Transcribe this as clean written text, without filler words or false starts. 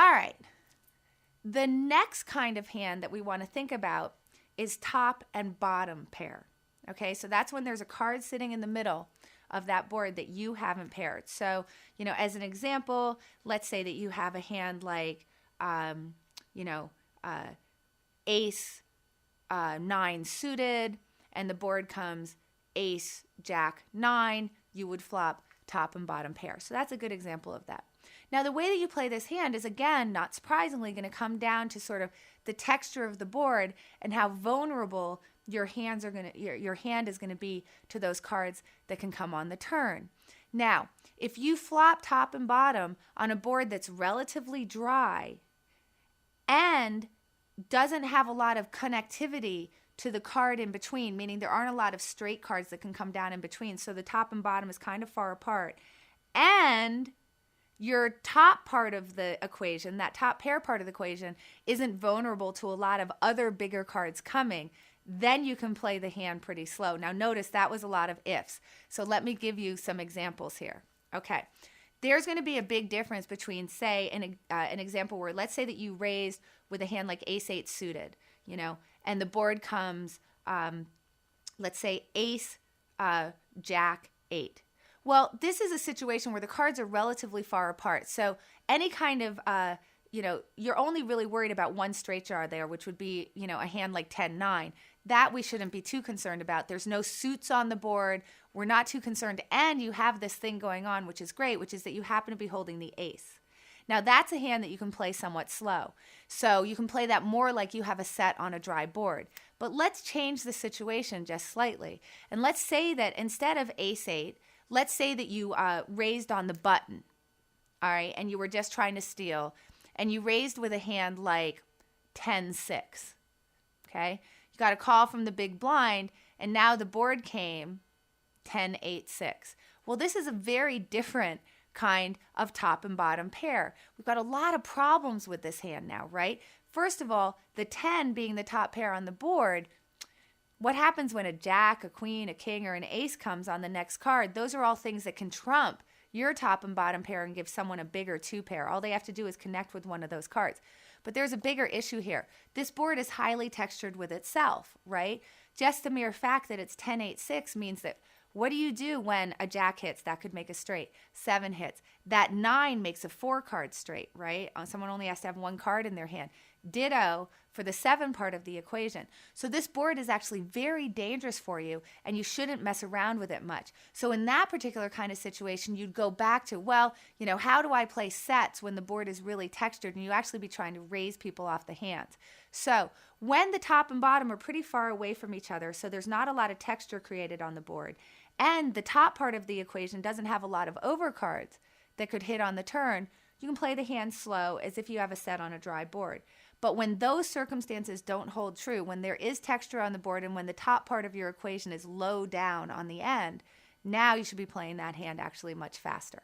All right. The next kind of hand that we want to think about is top and bottom pair. Okay, so that's when there's a card sitting in the middle of that board that you haven't paired. So, as an example, let's say that you have a hand like, ace 9 suited, and the board comes ace jack 9. You would flop top and bottom pair. So that's a good example of that. Now, the way that you play this hand is, again, not surprisingly, going to come down to sort of the texture of the board and how vulnerable your hand is going to be to those cards that can come on the turn. Now, if you flop top and bottom on a board that's relatively dry and doesn't have a lot of connectivity to the card in between, meaning there aren't a lot of straight cards that can come down in between, so the top and bottom is kind of far apart, and your top part of the equation, that top pair part of the equation, isn't vulnerable to a lot of other bigger cards coming, then you can play the hand pretty slow. Now notice that was a lot of ifs. So let me give you some examples here. Okay. There's going to be a big difference between, say, an example where let's say that you raised with a hand like ace 8 suited, and the board comes, let's say ace jack 8. Well, this is a situation where the cards are relatively far apart. So any kind of, you're only really worried about one straight jar there, which would be, a hand like 10-9. That we shouldn't be too concerned about. There's no suits on the board. We're not too concerned. And you have this thing going on, which is great, which is that you happen to be holding the ace. Now, that's a hand that you can play somewhat slow. So you can play that more like you have a set on a dry board. But let's change the situation just slightly. And let's say that instead of ace 8, let's say that you raised on the button, all right, and you were just trying to steal, and you raised with a hand like 10-6, okay? You got a call from the big blind, and now the board came 10-8-6. Well, this is a very different kind of top and bottom pair. We've got a lot of problems with this hand now, right? First of all, the 10 being the top pair on the board, what happens when a jack, a queen, a king, or an ace comes on the next card? Those are all things that can trump your top and bottom pair and give someone a bigger 2 pair. All they have to do is connect with one of those cards. But there's a bigger issue here. This board is highly textured with itself, right? Just the mere fact that it's 10-8-6 means that what do you do when a jack hits? That could make a straight. 7 hits. That 9 makes a 4-card straight, right? Someone only has to have 1 card in their hand. Ditto for the 7 part of the equation. So this board is actually very dangerous for you, and you shouldn't mess around with it much. So in that particular kind of situation, you'd go back to, well, how do I play sets when the board is really textured, and you actually be trying to raise people off the hands. So when the top and bottom are pretty far away from each other, so there's not a lot of texture created on the board, and the top part of the equation doesn't have a lot of overcards that could hit on the turn, you can play the hand slow as if you have a set on a dry board. But when those circumstances don't hold true, when there is texture on the board and when the top part of your equation is low down on the end, now you should be playing that hand actually much faster.